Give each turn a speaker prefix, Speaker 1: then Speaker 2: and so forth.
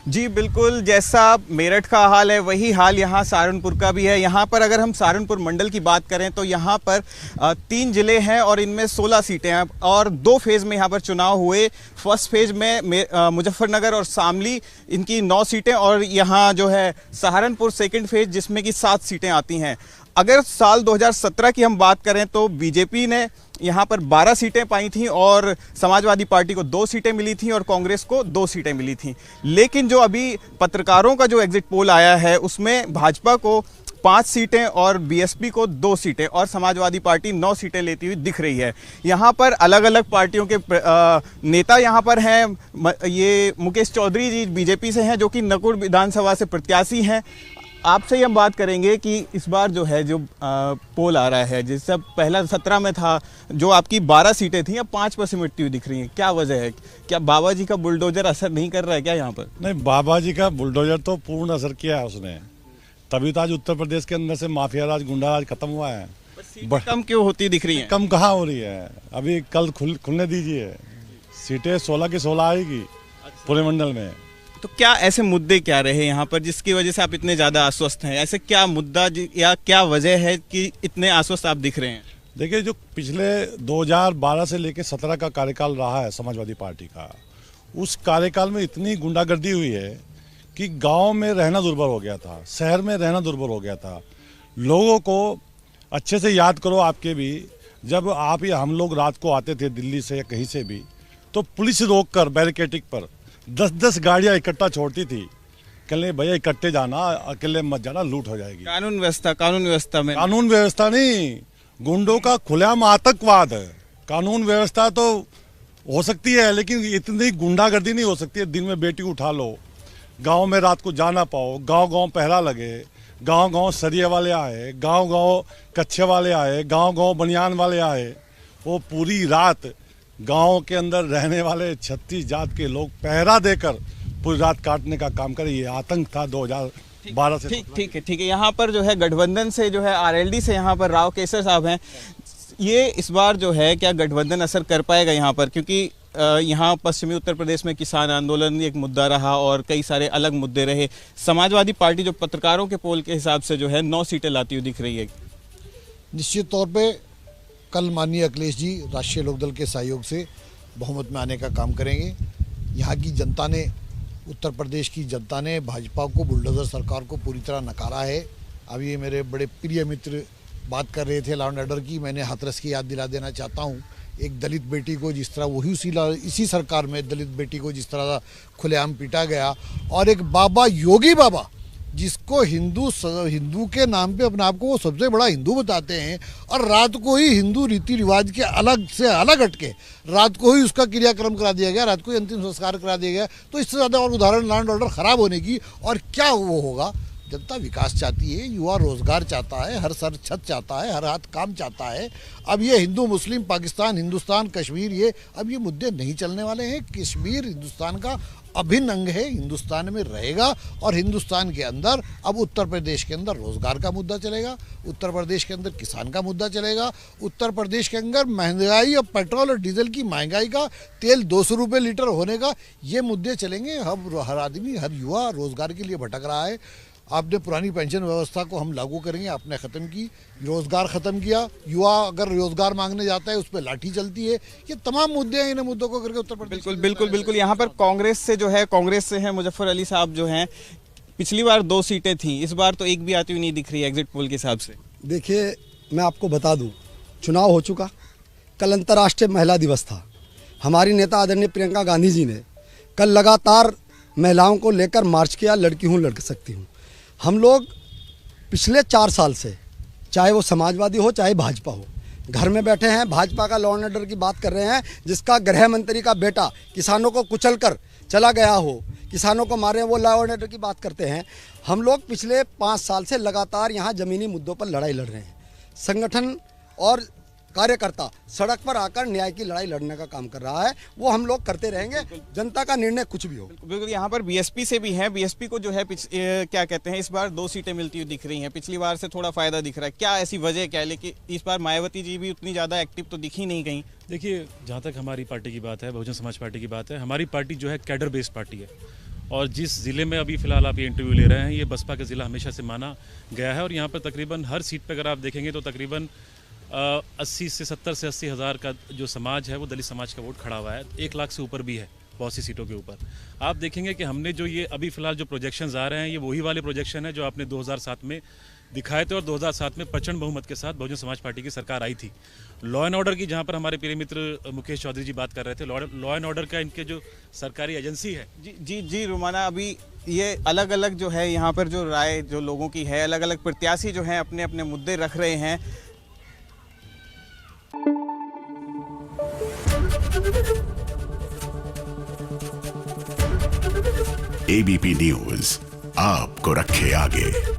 Speaker 1: जी बिल्कुल, जैसा मेरठ का हाल है वही हाल यहाँ सहारनपुर का भी है। यहाँ पर अगर हम सहारनपुर मंडल की बात करें तो यहाँ पर 3 ज़िले हैं और इनमें 16 सीटें हैं और 2 फेज़ में यहाँ पर चुनाव हुए। फर्स्ट फेज़ में मुजफ्फरनगर और शामली इनकी 9 सीटें और यहाँ जो है सहारनपुर सेकंड फेज़ जिसमें कि 7 सीटें आती हैं। अगर साल 2017 की हम बात करें तो बीजेपी ने यहाँ पर 12 सीटें पाई थीं और समाजवादी पार्टी को 2 सीटें मिली थीं और कांग्रेस को 2 सीटें मिली थीं। लेकिन जो अभी पत्रकारों का जो एग्जिट पोल आया है उसमें भाजपा को 5 सीटें और बीएसपी को 2 सीटें और समाजवादी पार्टी 9 सीटें लेती हुई दिख रही है। यहाँ पर अलग अलग पार्टियों के नेता यहाँ पर हैं। ये मुकेश चौधरी जी बीजेपी से हैं जो कि नकुल विधानसभा से प्रत्याशी हैं। आपसे ही हम बात करेंगे कि इस बार जो है जो पोल आ रहा है, जिससे पहला 17 में था जो आपकी 12 सीटें थी अब 5 पर सिमटती हुई दिख रही हैं, क्या वजह है? क्या बाबा जी का बुलडोजर असर नहीं कर रहा है क्या यहाँ पर?
Speaker 2: नहीं, बाबा जी का बुलडोजर तो पूर्ण असर किया है उसने, तभी तो आज उत्तर प्रदेश के अंदर से माफिया राज, गुंडा राज खत्म हुआ है।
Speaker 1: कम क्यों होती दिख रही है?
Speaker 2: कम कहाँ हो रही है? अभी कल खुलने दीजिए, सीटें 16 की 16 आएगी पूरे मंडल में।
Speaker 1: तो क्या ऐसे मुद्दे क्या रहे यहाँ पर जिसकी वजह से आप इतने ज़्यादा आश्वस्त हैं? ऐसे क्या मुद्दा या क्या वजह है कि इतने आश्वस्त आप दिख रहे हैं?
Speaker 2: देखिए, जो पिछले 2012 से लेकर 17 का कार्यकाल रहा है समाजवादी पार्टी का, उस कार्यकाल में इतनी गुंडागर्दी हुई है कि गांव में रहना दुर्भर हो गया था, शहर में रहना दुर्भर हो गया था। लोगों को अच्छे से याद करो आपके भी, जब आप या हम लोग रात को आते थे दिल्ली से या कहीं से भी, तो पुलिस रोक कर बैरिकेटिंग पर 10-10 गाड़ियां इकट्ठा छोड़ती थी। कहले भैया इकट्ठे जाना, अकेले मत जाना, लूट हो जाएगी।
Speaker 1: कानून व्यवस्था में
Speaker 2: कानून व्यवस्था नहीं, गुंडों का खुलेआम आतंकवाद है। कानून व्यवस्था तो हो सकती है लेकिन इतनी गुंडागर्दी नहीं हो सकती है। दिन में बेटी उठा लो, गांव में रात को जाना पाओ, गांव गांव पहरा लगे, गांव गांव सरिये वाले आए, गांव गांव कच्छे वाले आए, गांव गांव बनियान वाले आए। वो पूरी रात गांव के अंदर रहने वाले 36 जात के लोग पहरा देकर पूरी रात काटने का काम करे। ये आतंक था 2012 से।
Speaker 1: ठीक है। यहाँ पर जो है गठबंधन से जो है आरएलडी से यहाँ पर राव केसर साहब हैं। ये इस बार जो है क्या गठबंधन असर कर पाएगा यहाँ पर? क्योंकि यहाँ पश्चिमी उत्तर प्रदेश में किसान आंदोलन एक मुद्दा रहा और कई सारे अलग मुद्दे रहे। समाजवादी पार्टी जो पत्रकारों के पोल के हिसाब से जो है 9 सीटें लाती हुई दिख रही है।
Speaker 3: निश्चित तौर पे कल माननीय अखिलेश जी राष्ट्रीय लोकदल के सहयोग से बहुमत में आने का काम करेंगे। यहाँ की जनता ने, उत्तर प्रदेश की जनता ने भाजपा को, बुलडोजर सरकार को पूरी तरह नकारा है। अभी ये मेरे बड़े प्रिय मित्र बात कर रहे थे लॉ एंड ऑर्डर की, मैंने हाथरस की याद दिला देना चाहता हूँ। एक दलित बेटी को जिस तरह वही इसी सरकार में दलित बेटी को जिस तरह खुलेआम पीटा गया, और एक बाबा योगी बाबा जिसको हिंदू के नाम पे अपने आप को वो सबसे बड़ा हिंदू बताते हैं, और रात को ही हिंदू रीति रिवाज के अलग हटके रात को ही उसका क्रियाक्रम करा दिया गया, रात को ही अंतिम संस्कार करा दिया गया। तो इससे ज़्यादा और उदाहरण लॉ एंड ऑर्डर खराब होने की और क्या वो होगा? जनता विकास चाहती है, युवा रोजगार चाहता है, हर सर छत चाहता है, हर हाथ काम चाहता है। अब ये हिंदू मुस्लिम, पाकिस्तान, हिंदुस्तान, कश्मीर, ये अब ये मुद्दे नहीं चलने वाले हैं। कश्मीर हिंदुस्तान का अभिन्न अंग है, हिंदुस्तान में रहेगा, और हिंदुस्तान के अंदर अब उत्तर प्रदेश के अंदर रोजगार का मुद्दा चलेगा, उत्तर प्रदेश के अंदर किसान का मुद्दा चलेगा, उत्तर प्रदेश के अंदर महंगाई और पेट्रोल और डीजल की महंगाई का, तेल 200 रुपये लीटर होने का, ये मुद्दे चलेंगे। हर आदमी, हर युवा रोजगार के लिए भटक रहा है। आपने पुरानी पेंशन व्यवस्था को हम लागू करेंगे, आपने ख़त्म की, रोज़गार ख़त्म किया। युवा अगर रोज़गार मांगने जाता है उस पर लाठी चलती है। ये तमाम मुद्दे हैं, इन मुद्दों को करके उत्तर प्रदेश
Speaker 1: बिल्कुल यहाँ पर कांग्रेस से जो है, कांग्रेस से हैं मुजफ्फर अली साहब जो हैं। पिछली बार 2 सीटें थी, इस बार तो एक भी आती हुई नहीं दिख रही है एग्जिट पोल के हिसाब से।
Speaker 4: देखिए, मैं आपको बता दूँ, चुनाव हो चुका, कल अंतर्राष्ट्रीय महिला दिवस था। हमारी नेता आदरणीय प्रियंका गांधी जी ने कल लगातार महिलाओं को लेकर मार्च किया, लड़की हूँ लड़ सकती हूँ। हम लोग पिछले 4 साल से, चाहे वो समाजवादी हो चाहे भाजपा हो, घर में बैठे हैं। भाजपा का लॉ एंड ऑर्डर की बात कर रहे हैं, जिसका गृह मंत्री का बेटा किसानों को कुचल कर चला गया हो, किसानों को मारे, वो लॉ एंड ऑर्डर की बात करते हैं। हम लोग पिछले 5 साल से लगातार यहाँ ज़मीनी मुद्दों पर लड़ाई लड़ रहे हैं। संगठन और कार्यकर्ता सड़क पर आकर न्याय की लड़ाई लड़ने का काम कर रहा है, वो हम लोग करते रहेंगे, जनता का निर्णय कुछ भी हो।
Speaker 1: बिल्कुल यहाँ पर बीएसपी से भी है। बीएसपी को जो है क्या कहते हैं, इस बार 2 सीटें मिलती हुई दिख रही हैं, पिछली बार से थोड़ा फायदा दिख रहा है। क्या ऐसी वजह क्या है? लेकिन इस बार मायावती जी भी उतनी ज़्यादा एक्टिव तो दिखी नहीं कहीं।
Speaker 5: देखिए, जहाँ तक हमारी पार्टी की बात है, बहुजन समाज पार्टी की बात है, हमारी पार्टी जो है कैडर बेस्ड पार्टी है और जिस ज़िले में अभी फ़िलहाल आप ये इंटरव्यू ले रहे हैं, ये बसपा का ज़िला हमेशा से माना गया है और यहाँ पर तकरीबन हर सीट पर अगर आप देखेंगे तो तकरीबन 80 से 70 से 80 हज़ार का जो समाज है वो दलित समाज का वोट खड़ा हुआ है। 1 लाख से ऊपर भी है बहुत सी सीटों के ऊपर। आप देखेंगे कि हमने जो ये अभी फ़िलहाल जो प्रोजेक्शंस आ रहे हैं, ये वही वाले प्रोजेक्शन है जो आपने 2007 में दिखाए थे और 2007 में प्रचंड बहुमत के साथ बहुजन समाज पार्टी की सरकार आई थी। लॉ एंड ऑर्डर की, जहाँ पर हमारे प्रिय मित्र मुकेश चौधरी जी बात कर रहे थे, लॉ एंड ऑर्डर का इनके जो सरकारी एजेंसी है।
Speaker 1: जी रुमाना, अभी ये अलग अलग जो है यहाँ पर जो राय जो लोगों की है, अलग अलग प्रत्याशी जो हैं अपने अपने मुद्दे रख रहे हैं।
Speaker 6: एबीपी न्यूज आपको रखे आगे।